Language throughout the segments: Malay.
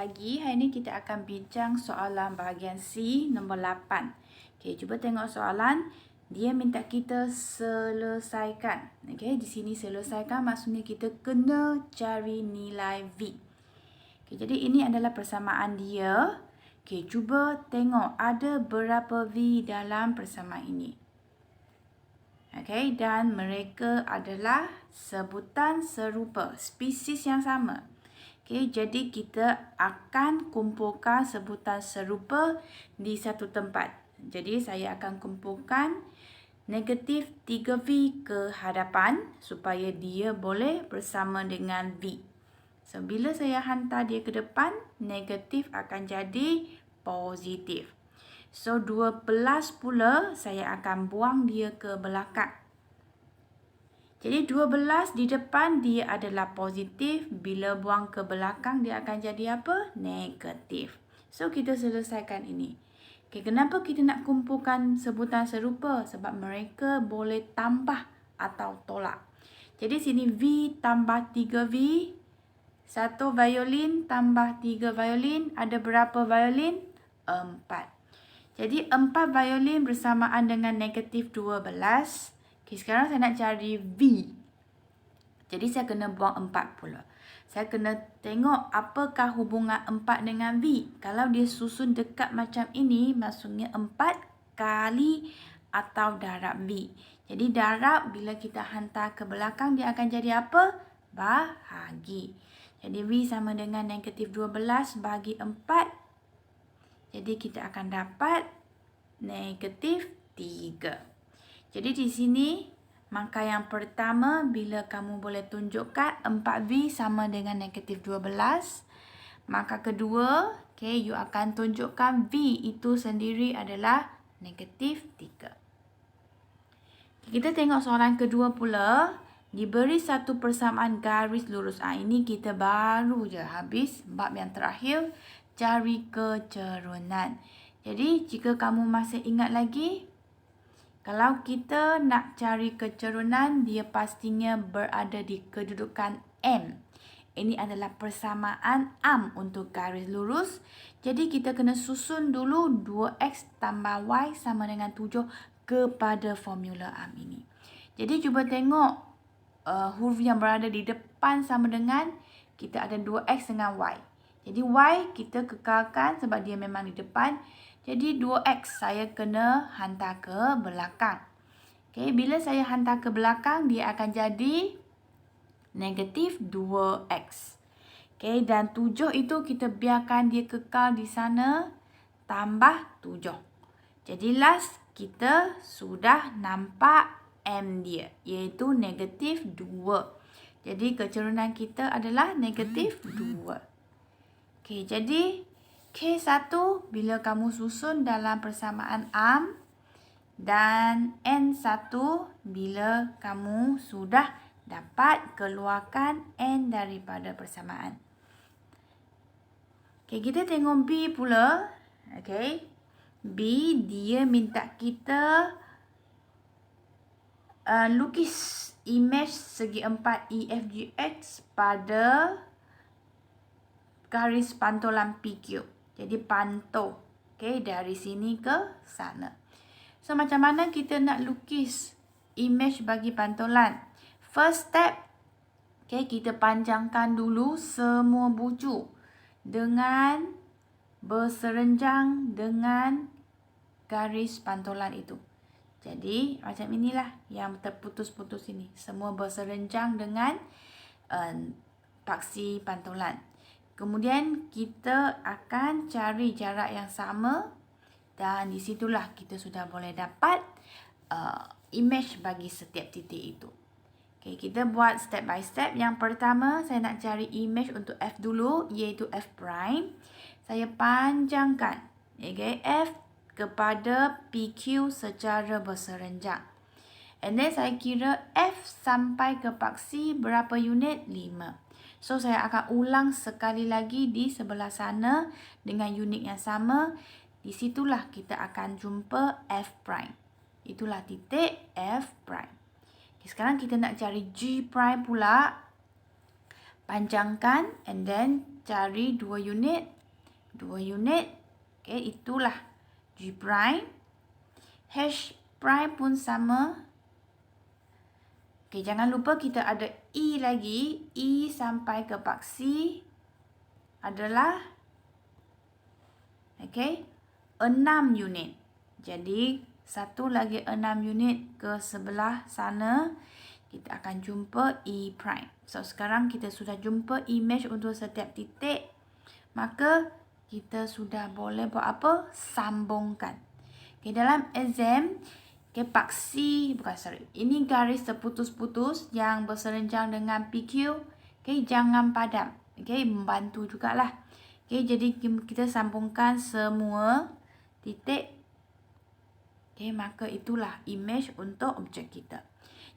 lagi. Hari ini kita akan bincang soalan bahagian C nombor 8. Okey, cuba tengok soalan. Dia minta kita selesaikan. Okey, di sini selesaikan maksudnya kita kena cari nilai V. Okey, jadi ini adalah persamaan dia. Okey, cuba tengok ada berapa V dalam persamaan ini. Okey, dan mereka adalah sebutan serupa, spesies yang sama. Okey, jadi kita akan kumpulkan sebutan serupa di satu tempat. Jadi saya akan kumpulkan negatif 3V ke hadapan supaya dia boleh bersama dengan V. So, bila saya hantar dia ke depan, negatif akan jadi positif. So, 12 pula saya akan buang dia ke belakang. Jadi 12 di depan dia adalah positif. Bila buang ke belakang dia akan jadi apa? Negatif. So kita selesaikan ini. Okay, kenapa kita nak kumpulkan sebutan serupa? Sebab mereka boleh tambah atau tolak. Jadi sini V tambah 3V. 1 violin tambah 3 violin. Ada berapa violin? 4. Jadi 4 violin bersamaan dengan negatif 12. Okay, sekarang saya nak cari V. Jadi saya kena buang 4 pula. Saya kena tengok apakah hubungan 4 dengan V. Kalau dia susun dekat macam ini, maksudnya 4 kali atau darab V. Jadi darab bila kita hantar ke belakang, dia akan jadi apa? Bahagi. Jadi V sama dengan negatif 12 bahagi 4. Jadi kita akan dapat negatif 3. Jadi di sini, maka yang pertama bila kamu boleh tunjukkan 4V sama dengan negatif 12. Maka kedua, okay, you akan tunjukkan V itu sendiri adalah negatif 3. Kita tengok soalan kedua pula. Diberi satu persamaan garis lurus. Ini kita baru je habis bab yang terakhir. Cari kecerunan. Jadi jika kamu masih ingat lagi, kalau kita nak cari kecerunan, dia pastinya berada di kedudukan M. Ini adalah persamaan am untuk garis lurus. Jadi kita kena susun dulu 2x tambah y sama dengan 7 kepada formula am ini. Jadi cuba tengok huruf yang berada di depan sama dengan kita ada 2x dengan y. Jadi y kita kekalkan sebab dia memang di depan. Jadi 2x saya kena hantar ke belakang. Okay, bila saya hantar ke belakang, dia akan jadi negatif 2x. Okay, dan 7 itu kita biarkan dia kekal di sana tambah 7. Jadi last kita sudah nampak M dia, iaitu negatif 2. Jadi kecerunan kita adalah negatif 2. Okay, jadi K1 bila kamu susun dalam persamaan am dan N1 bila kamu sudah dapat keluarkan N daripada persamaan. Okay, kita tengok B pula. Okay, B dia minta kita lukis imej segi empat EFGH pada garis pantulan PQ. Jadi pantau, okay, dari sini ke sana. So macam mana kita nak lukis imej bagi pantulan? First step, okay, kita panjangkan dulu semua buju dengan berserenjang dengan garis pantulan itu. Jadi macam inilah yang terputus-putus ini. Semua berserenjang dengan paksi pantulan. Kemudian kita akan cari jarak yang sama dan di situlah kita sudah boleh dapat imej bagi setiap titik itu. Okay, kita buat step by step. Yang pertama saya nak cari imej untuk F dulu, iaitu F prime. Saya panjangkan, okay, F kepada PQ secara berserenjang. And then saya kira F sampai ke paksi berapa unit? 5. So, saya akan ulang sekali lagi di sebelah sana dengan unit yang sama. Di situlah kita akan jumpa F prime. Itulah titik F prime. Okay, sekarang kita nak cari G prime pula. panjangkan and then cari 2 unit. 2 unit. Okay, itulah G prime. H prime pun sama. Okay, jangan lupa kita ada E lagi. E sampai ke paksi adalah okay, 6 unit. Jadi, satu lagi 6 unit ke sebelah sana. Kita akan jumpa E prime. So, sekarang kita sudah jumpa image untuk setiap titik. Maka, kita sudah boleh buat apa? Sambungkan. Okay, dalam exam, okay, paksi, ini garis terputus-putus yang berserenjang dengan PQ. Okay, jangan padam. Okay, membantu jugalah. Okay, jadi kita sambungkan semua titik. Okay, maka itulah image untuk objek kita.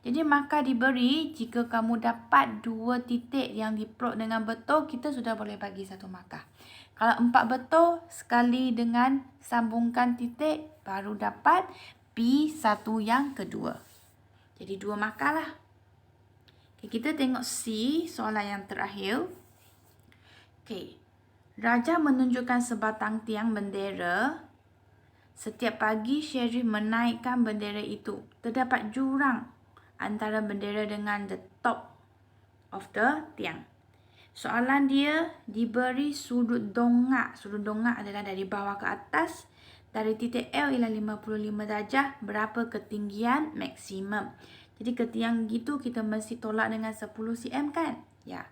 Jadi markah diberi, jika kamu dapat 2 titik yang diplot dengan betul, kita sudah boleh bagi 1 markah. Kalau 4 betul, sekali dengan sambungkan titik, baru dapat P1 yang kedua. Jadi 2 markah lah. Okay, kita tengok C, soalan yang terakhir. Okay. Raja menunjukkan sebatang tiang bendera. Setiap pagi Syarif menaikkan bendera itu. Terdapat jurang antara bendera dengan the top of the tiang. Soalan dia diberi sudut dongak. Sudut dongak adalah dari bawah ke atas. Dari titik L ialah 55 darjah. Berapa ketinggian maksimum. Jadi ketinggian gitu kita mesti tolak dengan 10 cm kan? Ya.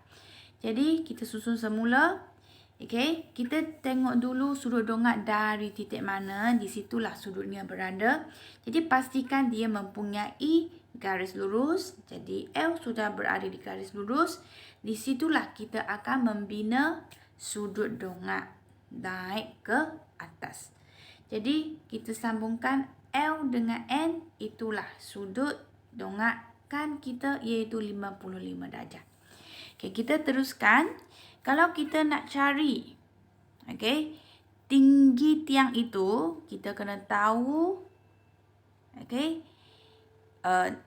Jadi kita susun semula. Okay, kita tengok dulu sudut dongak dari titik mana. Di situlah sudutnya berada. Jadi pastikan dia mempunyai garis lurus. Jadi L sudah berada di garis lurus. Di situlah kita akan membina sudut dongak naik ke atas. Jadi kita sambungkan L dengan N. Itulah sudut dongakkan kita iaitu 55 darjah. Okay, kita teruskan. Kalau kita nak cari okay, tinggi tiang itu, kita kena tahu okay,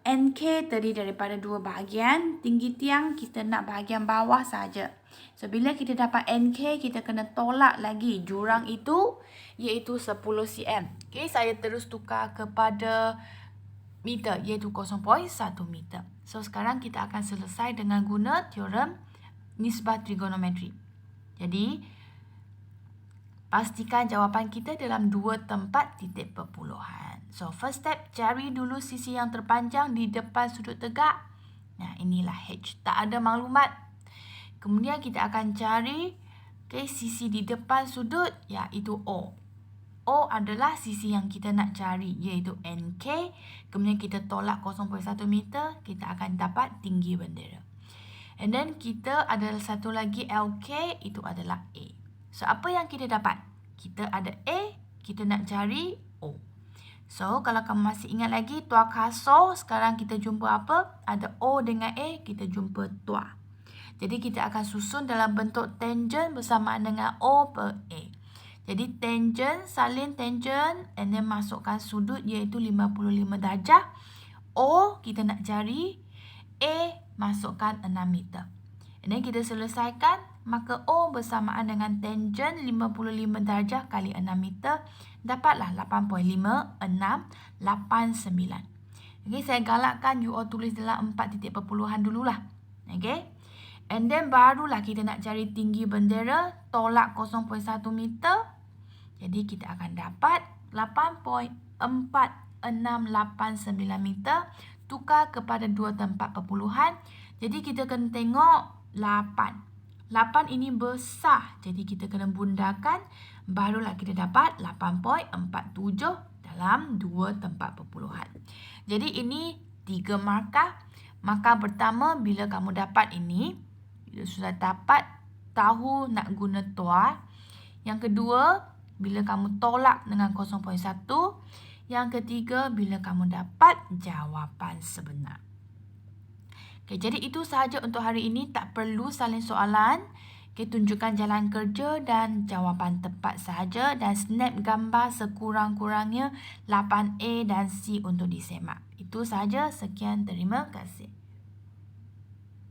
NK terdiri daripada 2 bahagian. Tinggi tiang kita nak bahagian bawah saja. So, bila kita dapat NK, kita kena tolak lagi jurang itu iaitu 10 cm. Okay, saya terus tukar kepada meter iaitu 0.1 meter. So, sekarang kita akan selesai dengan guna teorem nisbah trigonometri. Jadi, pastikan jawapan kita dalam 2 tempat titik perpuluhan. So, first step, cari dulu sisi yang terpanjang di depan sudut tegak. Nah, inilah H. Tak ada maklumat. Kemudian kita akan cari okay, sisi di depan sudut, iaitu O. O adalah sisi yang kita nak cari, iaitu NK. Kemudian kita tolak 0.1 meter, kita akan dapat tinggi bendera. And then kita ada satu lagi LK, itu adalah A. So, apa yang kita dapat? Kita ada A, kita nak cari O. So, kalau kamu masih ingat lagi, tuah kasar, sekarang kita jumpa apa? Ada O dengan A, kita jumpa tuah. Jadi, kita akan susun dalam bentuk tangent bersamaan dengan O per A. Jadi, tangent, salin tangent, and then masukkan sudut iaitu 55 darjah. O, kita nak cari. A, masukkan 6 meter. And then kita selesaikan, maka O bersamaan dengan tangent 55 darjah kali 6 meter. Dapatlah 8.5689. Okay, saya galakkan you all tulis dalam 4 titik perpuluhan dululah. Okay. And then barulah kita nak cari tinggi bendera, tolak 0.1 meter. Jadi kita akan dapat 8.4689 meter. Tukar kepada 2 tempat perpuluhan. Jadi kita kena tengok 8. 8 ini besar. Jadi kita kena bundakan. Barulah kita dapat 8.47 dalam 2 tempat perpuluhan. Jadi ini 3 markah. Markah pertama bila kamu dapat ini. Bila sudah dapat tahu nak guna tuah. Yang kedua bila kamu tolak dengan 0.1. Yang ketiga, bila kamu dapat jawapan sebenar. Okay, jadi itu sahaja untuk hari ini. Tak perlu salin soalan. Okay, tunjukkan jalan kerja dan jawapan tepat sahaja. Dan snap gambar sekurang-kurangnya 8A dan C untuk disemak. Itu sahaja. Sekian, terima kasih.